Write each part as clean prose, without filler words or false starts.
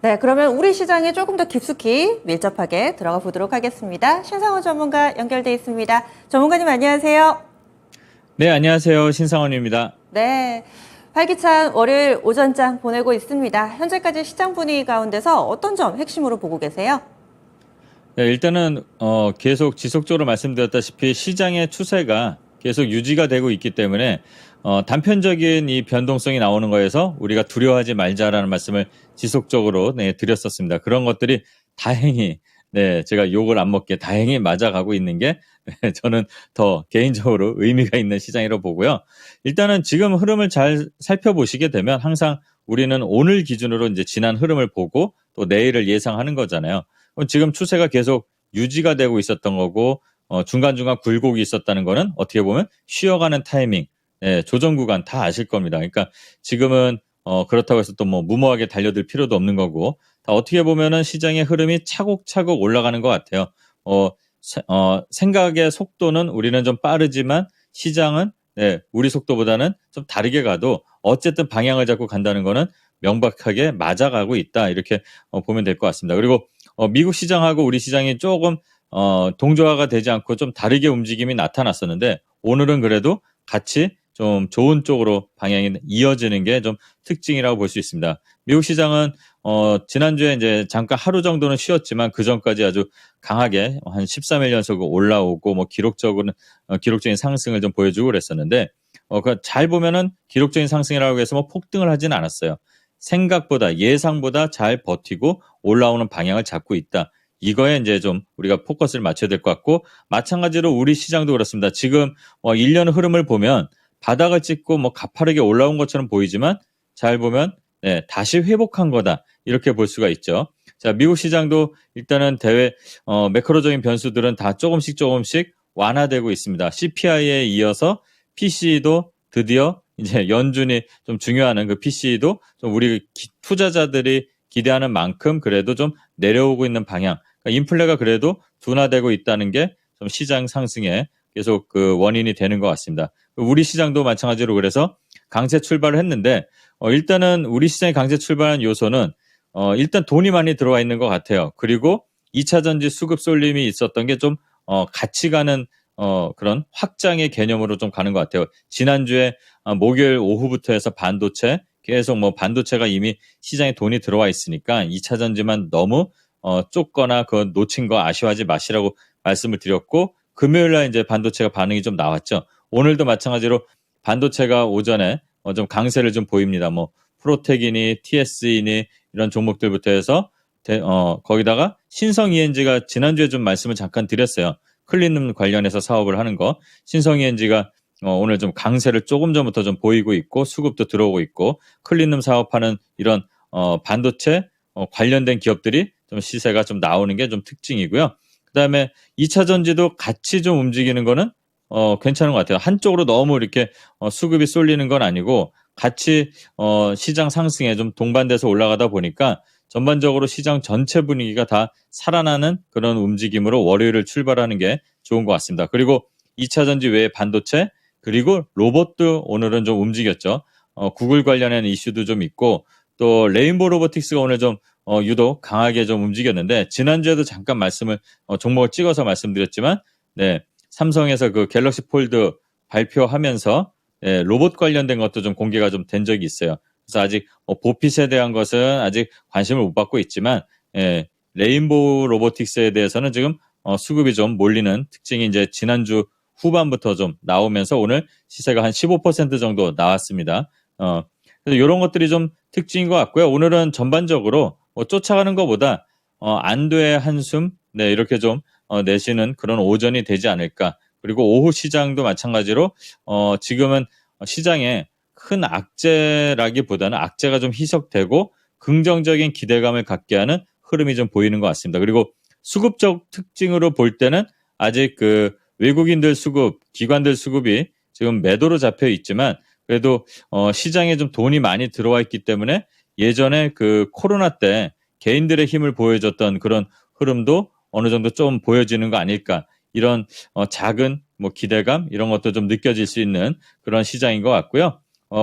네, 그러면 우리 시장에 조금 더 깊숙이 밀접하게 들어가 보도록 하겠습니다. 신상원 전문가 연결돼 있습니다. 전문가님 안녕하세요. 네, 안녕하세요. 신상원입니다. 네, 활기찬 월요일 오전장 보내고 있습니다. 현재까지 시장 분위기 가운데서 어떤 점 핵심으로 보고 계세요? 네, 일단은 계속 지속적으로 말씀드렸다시피 시장의 추세가 계속 유지가 되고 있기 때문에 단편적인 이 변동성이 나오는 거에서 우리가 두려워하지 말자라는 말씀을 지속적으로 드렸었습니다. 그런 것들이 다행히 제가 욕을 안 먹게 다행히 맞아가고 있는 게 저는 더 개인적으로 의미가 있는 시장이라고 보고요. 일단은 지금 흐름을 잘 살펴보시게 되면 항상 우리는 오늘 기준으로 이제 지난 흐름을 보고 또 내일을 예상하는 거잖아요. 지금 추세가 계속 유지가 되고 있었던 거고 중간중간 굴곡이 있었다는 거는 어떻게 보면 쉬어가는 타이밍, 조정 구간 다 아실 겁니다. 그러니까 지금은 그렇다고 해서 또 뭐 무모하게 달려들 필요도 없는 거고 다 어떻게 보면은 시장의 흐름이 차곡차곡 올라가는 것 같아요. 생각의 속도는 우리는 좀 빠르지만 시장은 우리 속도보다는 좀 다르게 가도 어쨌든 방향을 잡고 간다는 거는 명백하게 맞아가고 있다 이렇게 보면 될 것 같습니다. 그리고 미국 시장하고 우리 시장이 조금 동조화가 되지 않고 좀 다르게 움직임이 나타났었는데 오늘은 그래도 같이 좀 좋은 쪽으로 방향이 이어지는 게 좀 특징이라고 볼 수 있습니다. 미국 시장은 지난주에 이제 잠깐 하루 정도는 쉬었지만 그 전까지 아주 강하게 한 13일 연속 올라오고 뭐 기록적인 상승을 좀 보여주고 그랬었는데 잘 보면은 기록적인 상승이라고 해서 뭐 폭등을 하진 않았어요. 생각보다 예상보다 잘 버티고 올라오는 방향을 잡고 있다. 이거에 이제 좀 우리가 포커스를 맞춰야 될 것 같고 마찬가지로 우리 시장도 그렇습니다. 지금 1년 흐름을 보면 바닥을 찍고 뭐 가파르게 올라온 것처럼 보이지만 잘 보면 다시 회복한 거다. 이렇게 볼 수가 있죠. 자, 미국 시장도 일단은 매크로적인 변수들은 다 조금씩 완화되고 있습니다. CPI에 이어서 PC도 드디어 이제 연준이 좀 중요한 그 PC도 좀 우리 투자자들이 기대하는 만큼 그래도 좀 내려오고 있는 방향. 그러니까 인플레가 그래도 둔화되고 있다는 게 좀 시장 상승에 계속 그 원인이 되는 것 같습니다. 우리 시장도 마찬가지로 그래서 강세 출발을 했는데 일단은 우리 시장이 강세 출발한 요소는 일단 돈이 많이 들어와 있는 것 같아요. 그리고 2차 전지 수급 쏠림이 있었던 게 좀 같이 가는 그런 확장의 개념으로 좀 가는 것 같아요. 지난주에 목요일 오후부터 해서 반도체 계속 뭐 반도체가 이미 시장에 돈이 들어와 있으니까 2차 전지만 너무 쫓거나 그 놓친 거 아쉬워하지 마시라고 말씀을 드렸고 금요일 날 이제 반도체가 반응이 좀 나왔죠. 오늘도 마찬가지로 반도체가 오전에 좀 강세를 좀 보입니다. 뭐 프로텍이니 TS이니 이런 종목들부터 해서 거기다가 신성 ENG가 지난주에 좀 말씀을 잠깐 드렸어요. 클린룸 관련해서 사업을 하는 거. 신성 ENG가 오늘 좀 강세를 조금 전부터 좀 보이고 있고 수급도 들어오고 있고 클린룸 사업하는 이런 반도체 관련된 기업들이 좀 시세가 좀 나오는 게 좀 특징이고요. 그다음에 2차 전지도 같이 좀 움직이는 거는 괜찮은 것 같아요. 한쪽으로 너무 이렇게 수급이 쏠리는 건 아니고 같이 시장 상승에 좀 동반돼서 올라가다 보니까 전반적으로 시장 전체 분위기가 다 살아나는 그런 움직임으로 월요일을 출발하는 게 좋은 것 같습니다. 그리고 2차 전지 외에 반도체 그리고 로봇도 오늘은 좀 움직였죠. 구글 관련한 이슈도 좀 있고 또 레인보우 로보틱스가 오늘 좀 유독 강하게 좀 움직였는데 지난주에도 잠깐 종목을 찍어서 말씀드렸지만 삼성에서 그 갤럭시 폴드 발표하면서 로봇 관련된 것도 좀 공개가 좀 된 적이 있어요. 그래서 아직 보핏에 대한 것은 아직 관심을 못 받고 있지만 레인보우 로보틱스에 대해서는 지금 수급이 좀 몰리는 특징이 이제 지난주 후반부터 좀 나오면서 오늘 시세가 한 15% 정도 나왔습니다. 그래서 이런 것들이 좀 특징인 것 같고요. 오늘은 전반적으로 쫓아가는 것보다 안도의 한숨 이렇게 좀 내쉬는 그런 오전이 되지 않을까. 그리고 오후 시장도 마찬가지로 지금은 시장에 큰 악재라기보다는 악재가 좀 희석되고 긍정적인 기대감을 갖게 하는 흐름이 좀 보이는 것 같습니다. 그리고 수급적 특징으로 볼 때는 아직 그 외국인들 수급, 기관들 수급이 지금 매도로 잡혀 있지만 그래도 시장에 좀 돈이 많이 들어와 있기 때문에 예전에 그 코로나 때 개인들의 힘을 보여줬던 그런 흐름도 어느 정도 좀 보여지는 거 아닐까. 이런 작은 뭐 기대감 이런 것도 좀 느껴질 수 있는 그런 시장인 것 같고요.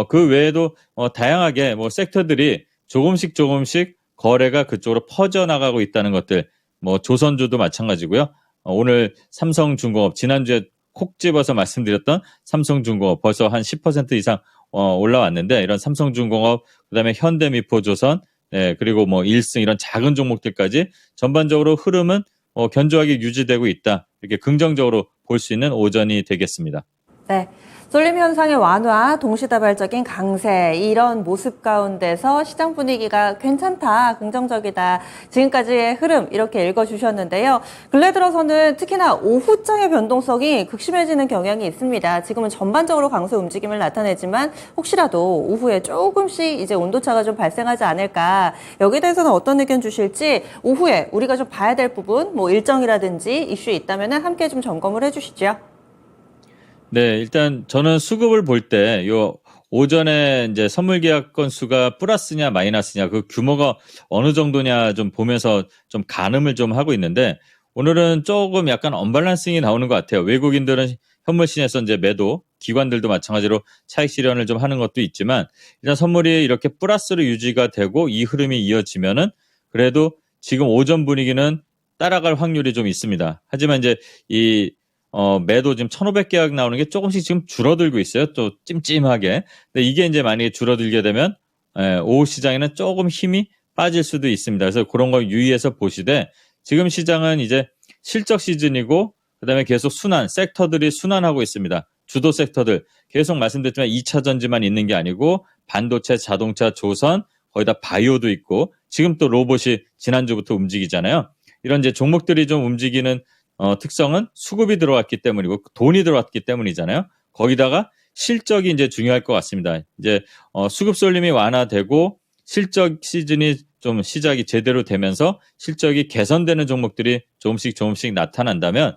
그 외에도 다양하게 뭐 섹터들이 조금씩 거래가 그쪽으로 퍼져나가고 있다는 것들, 뭐 조선주도 마찬가지고요. 오늘 삼성중공업 지난주에 콕 집어서 말씀드렸던 삼성중공업 벌써 한 10% 이상 올라왔는데 이런 삼성중공업 그다음에 현대미포조선 그리고 뭐 일승 이런 작은 종목들까지 전반적으로 흐름은 견조하게 유지되고 있다. 이렇게 긍정적으로 볼 수 있는 오전이 되겠습니다. 네. 쏠림 현상의 완화, 동시다발적인 강세 이런 모습 가운데서 시장 분위기가 괜찮다, 긍정적이다. 지금까지의 흐름 이렇게 읽어주셨는데요. 근래 들어서는 특히나 오후장의 변동성이 극심해지는 경향이 있습니다. 지금은 전반적으로 강세 움직임을 나타내지만 혹시라도 오후에 조금씩 이제 온도차가 좀 발생하지 않을까. 여기에 대해서는 어떤 의견 주실지 오후에 우리가 좀 봐야 될 부분, 뭐 일정이라든지 이슈 있다면 함께 좀 점검을 해주시죠. 네, 일단 저는 수급을 볼 때 요 오전에 이제 선물 계약 건수가 플러스냐 마이너스냐 그 규모가 어느 정도냐 좀 보면서 좀 가늠을 좀 하고 있는데 오늘은 조금 약간 언밸런싱이 나오는 것 같아요. 외국인들은 현물 시장에서 이제 매도, 기관들도 마찬가지로 차익 실현을 좀 하는 것도 있지만 일단 선물이 이렇게 플러스로 유지가 되고 이 흐름이 이어지면은 그래도 지금 오전 분위기는 따라갈 확률이 좀 있습니다. 하지만 이제 이 매도 지금 1,500계약 나오는 게 조금씩 지금 줄어들고 있어요. 또 찜찜하게. 근데 이게 이제 만약에 줄어들게 되면 오후 시장에는 조금 힘이 빠질 수도 있습니다. 그래서 그런 거 유의해서 보시되 지금 시장은 이제 실적 시즌이고 그다음에 계속 섹터들이 순환하고 있습니다. 주도 섹터들 계속 말씀드렸지만 2차 전지만 있는 게 아니고 반도체, 자동차, 조선 거의 다 바이오도 있고 지금 또 로봇이 지난주부터 움직이잖아요. 이런 이제 종목들이 좀 움직이는 특성은 수급이 들어왔기 때문이고 돈이 들어왔기 때문이잖아요. 거기다가 실적이 이제 중요할 것 같습니다. 이제 수급 쏠림이 완화되고 실적 시즌이 좀 시작이 제대로 되면서 실적이 개선되는 종목들이 조금씩 나타난다면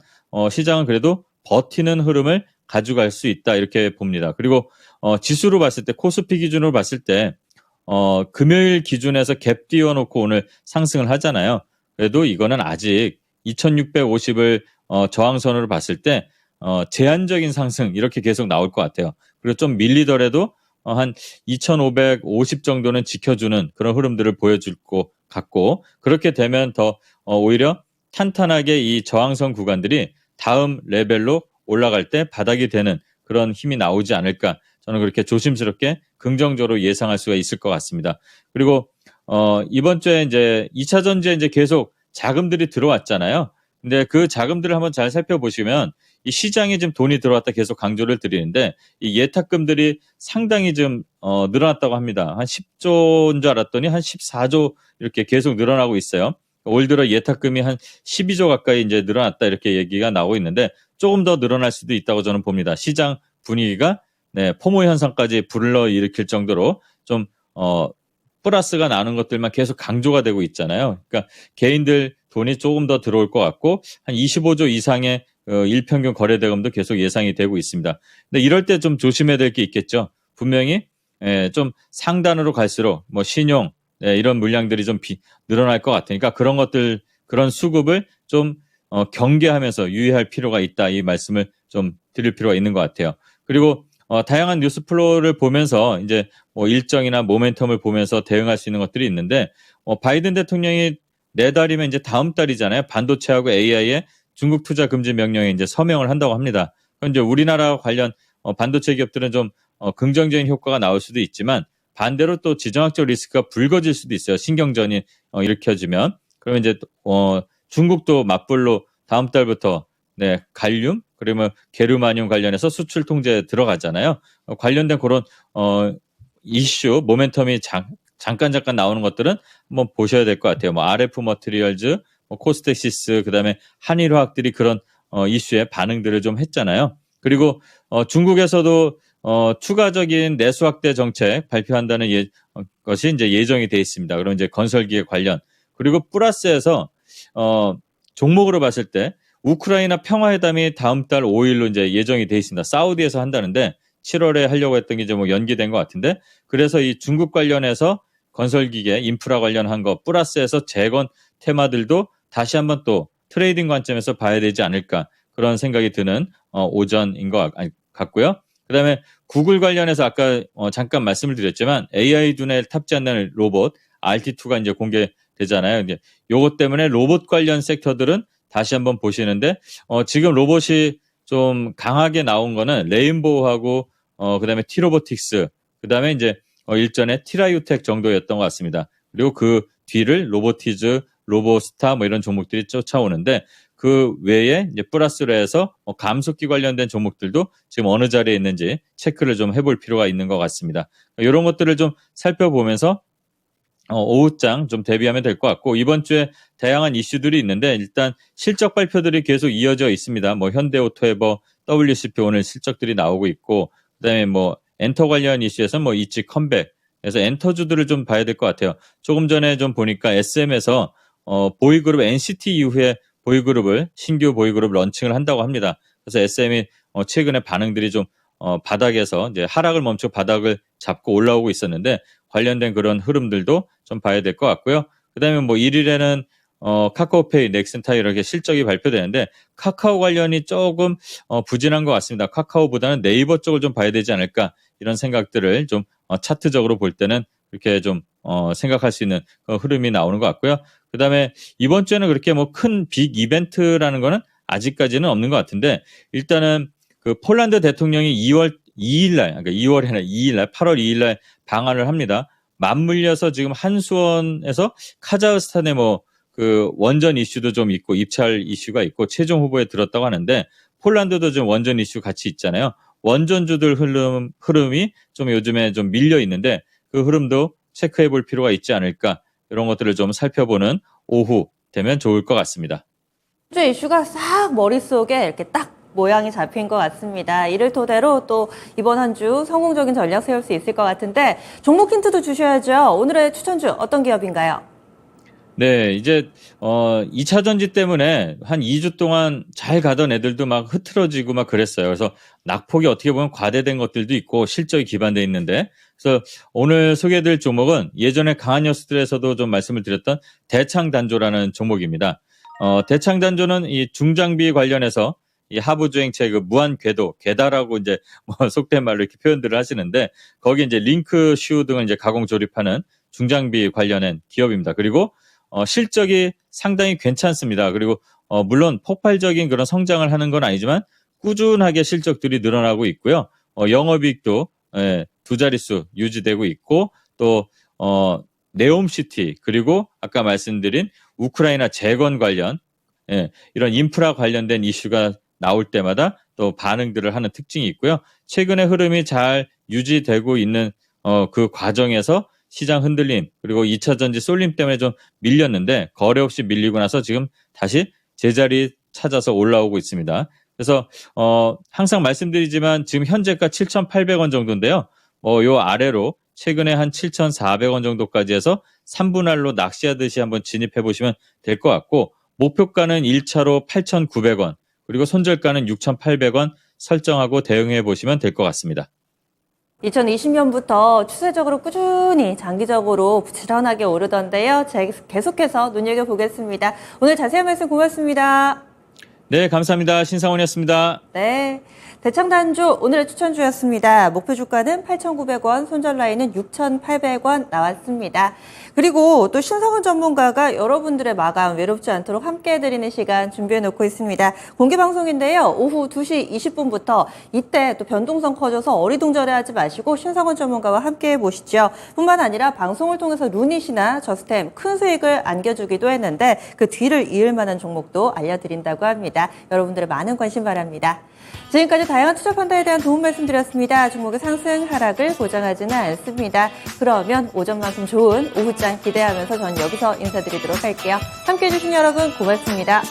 시장은 그래도 버티는 흐름을 가져갈 수 있다 이렇게 봅니다. 그리고 지수로 봤을 때 코스피 기준으로 봤을 때 금요일 기준에서 갭 띄워놓고 오늘 상승을 하잖아요. 그래도 이거는 아직 2650을 저항선으로 봤을 때 제한적인 상승 이렇게 계속 나올 것 같아요. 그리고 좀 밀리더라도 한 2550 정도는 지켜주는 그런 흐름들을 보여줄 것 같고 그렇게 되면 더 오히려 탄탄하게 이 저항선 구간들이 다음 레벨로 올라갈 때 바닥이 되는 그런 힘이 나오지 않을까 저는 그렇게 조심스럽게 긍정적으로 예상할 수가 있을 것 같습니다. 그리고 이번 주에 이제 2차 전지에 이제 계속 자금들이 들어왔잖아요. 근데 그 자금들을 한번 잘 살펴보시면 이 시장에 지금 돈이 들어왔다 계속 강조를 드리는데 이 예탁금들이 상당히 좀 늘어났다고 합니다. 한 10조인 줄 알았더니 한 14조 이렇게 계속 늘어나고 있어요. 올 들어 예탁금이 한 12조 가까이 이제 늘어났다 이렇게 얘기가 나오고 있는데 조금 더 늘어날 수도 있다고 저는 봅니다. 시장 분위기가 포모 현상까지 불러일으킬 정도로 좀 플러스가 나는 것들만 계속 강조가 되고 있잖아요. 그러니까 개인들 돈이 조금 더 들어올 것 같고 한 25조 이상의 일평균 거래대금도 계속 예상이 되고 있습니다. 근데 이럴 때 좀 조심해야 될 게 있겠죠. 분명히 좀 상단으로 갈수록 뭐 신용 이런 물량들이 좀 늘어날 것 같으니까 그런 것들 그런 수급을 좀 경계하면서 유의할 필요가 있다 이 말씀을 좀 드릴 필요가 있는 것 같아요. 그리고 다양한 뉴스 플로우를 보면서 이제 뭐 일정이나 모멘텀을 보면서 대응할 수 있는 것들이 있는데 바이든 대통령이 내달이면 이제 다음 달이잖아요. 반도체하고 AI에 중국 투자 금지 명령에 이제 서명을 한다고 합니다. 그럼 이제 우리나라 관련 반도체 기업들은 좀 긍정적인 효과가 나올 수도 있지만 반대로 또 지정학적 리스크가 불거질 수도 있어요. 신경전이 일으켜지면 그러면 이제 중국도 맞불로 다음 달부터 갈륨 그러면 게르마늄 관련해서 수출 통제 들어가잖아요. 관련된 그런 이슈 모멘텀이 잠깐 나오는 것들은 한번 보셔야 될 것 같아요. 뭐 RF 머티리얼즈, 뭐 코스텍시스 그다음에 한일화학들이 그런 이슈에 반응들을 좀 했잖아요. 그리고 중국에서도 추가적인 내수 확대 정책 발표한다는 것이 이제 예정이 돼 있습니다. 그럼 이제 건설기계 관련 그리고 플러스에서 종목으로 봤을 때 우크라이나 평화회담이 다음 달 5일로 이제 예정이 돼 있습니다. 사우디에서 한다는데 7월에 하려고 했던 게 이제 뭐 연기된 것 같은데 그래서 이 중국 관련해서 건설기계 인프라 관련한 거 플러스에서 재건 테마들도 다시 한번 또 트레이딩 관점에서 봐야 되지 않을까 그런 생각이 드는 오전인 것 같고요. 그다음에 구글 관련해서 아까 잠깐 말씀을 드렸지만 AI 눈에 탑재한다는 로봇 RT2가 이제 공개되잖아요. 이제 요것 때문에 로봇 관련 섹터들은 다시 한번 보시는데 지금 로봇이 좀 강하게 나온 거는 레인보우하고 그다음에 티로보틱스, 그다음에 이제 일전에 티라유텍 정도였던 것 같습니다. 그리고 그 뒤를 로보티즈, 로보스타 뭐 이런 종목들이 쫓아오는데 그 외에 이제 플러스로 해서 감속기 관련된 종목들도 지금 어느 자리에 있는지 체크를 좀 해볼 필요가 있는 것 같습니다. 이런 것들을 좀 살펴보면서 오후장 좀 대비하면 될 것 같고, 이번 주에 다양한 이슈들이 있는데 일단 실적 발표들이 계속 이어져 있습니다. 뭐 현대오토에버, WCP 오늘 실적들이 나오고 있고, 그다음에 뭐 엔터 관련 이슈에서 뭐 이치 컴백, 그래서 엔터주들을 좀 봐야 될 것 같아요. 조금 전에 좀 보니까 SM에서 보이그룹 NCT 이후에 신규 보이그룹 런칭을 한다고 합니다. 그래서 SM이 최근에 반응들이 좀 바닥에서 이제 하락을 멈추고 바닥을 잡고 올라오고 있었는데 관련된 그런 흐름들도 좀 봐야 될 것 같고요. 그다음에 뭐 1일에는 카카오페이, 넥슨타이 이렇게 실적이 발표되는데 카카오 관련이 조금 부진한 것 같습니다. 카카오보다는 네이버 쪽을 좀 봐야 되지 않을까 이런 생각들을 좀 차트적으로 볼 때는 이렇게 좀 생각할 수 있는 그 흐름이 나오는 것 같고요. 그다음에 이번 주에는 그렇게 뭐 큰 빅 이벤트라는 거는 아직까지는 없는 것 같은데 일단은 그 폴란드 대통령이 2월 2일날, 그러니까 2월에 아니라 2일날, 8월 2일날 방한을 합니다. 맞물려서 지금 한수원에서 카자흐스탄의 뭐 그 원전 이슈도 좀 있고 입찰 이슈가 있고 최종 후보에 들었다고 하는데 폴란드도 좀 원전 이슈 같이 있잖아요. 원전주들 흐름이 좀 요즘에 좀 밀려 있는데 그 흐름도 체크해 볼 필요가 있지 않을까, 이런 것들을 좀 살펴보는 오후 되면 좋을 것 같습니다. 주 이슈가 싹 머릿속에 이렇게 딱 모양이 잡힌 것 같습니다. 이를 토대로 또 이번 한 주 성공적인 전략 세울 수 있을 것 같은데 종목 힌트도 주셔야죠. 오늘의 추천주 어떤 기업인가요? 네, 이제 2차 전지 때문에 한 2주 동안 잘 가던 애들도 막 흐트러지고 막 그랬어요. 그래서 낙폭이 어떻게 보면 과대된 것들도 있고 실적이 기반돼 있는데, 그래서 오늘 소개해드릴 종목은 예전에 강한 뉴스들에서도 좀 말씀을 드렸던 대창단조라는 종목입니다. 대창단조는 이 중장비 관련해서 이 하부주행체 그 무한 궤도, 궤다라고 이제 뭐 속된 말로 이렇게 표현들을 하시는데 거기 이제 링크 슈 등을 이제 가공 조립하는 중장비 관련된 기업입니다. 그리고 실적이 상당히 괜찮습니다. 그리고 물론 폭발적인 그런 성장을 하는 건 아니지만 꾸준하게 실적들이 늘어나고 있고요. 영업이익도 두 자릿수 유지되고 있고 또 네옴시티, 그리고 아까 말씀드린 우크라이나 재건 관련 이런 인프라 관련된 이슈가 나올 때마다 또 반응들을 하는 특징이 있고요. 최근의 흐름이 잘 유지되고 있는 그 과정에서 시장 흔들림, 그리고 2차 전지 쏠림 때문에 좀 밀렸는데 거래 없이 밀리고 나서 지금 다시 제자리 찾아서 올라오고 있습니다. 그래서 항상 말씀드리지만 지금 현재가 7,800원 정도인데요. 요 아래로 최근에 한 7,400원 정도까지 해서 3분할로 낚시하듯이 한번 진입해 보시면 될 것 같고, 목표가는 1차로 8,900원, 그리고 손절가는 6,800원 설정하고 대응해 보시면 될 것 같습니다. 2020년부터 추세적으로 꾸준히 장기적으로 부지런하게 오르던데요. 계속해서 눈여겨보겠습니다. 오늘 자세한 말씀 고맙습니다. 네, 감사합니다. 신상원이었습니다. 네, 대창단조 오늘의 추천주였습니다. 목표 주가는 8,900원, 손절 라인은 6,800원 나왔습니다. 그리고 또 신성원 전문가가 여러분들의 마감 외롭지 않도록 함께 해드리는 시간 준비해놓고 있습니다. 공개방송인데요. 오후 2시 20분부터 이때 또 변동성 커져서 어리둥절해하지 마시고 신성원 전문가와 함께 해보시죠. 뿐만 아니라 방송을 통해서 루닛이나 저스템 큰 수익을 안겨주기도 했는데 그 뒤를 이을 만한 종목도 알려드린다고 합니다. 여러분들의 많은 관심 바랍니다. 지금까지 다양한 투자 판단에 대한 도움 말씀드렸습니다. 종목의 상승, 하락을 보장하지는 않습니다. 그러면 오전만큼 좋은 오후장 기대하면서 저는 여기서 인사드리도록 할게요. 함께해 주신 여러분 고맙습니다.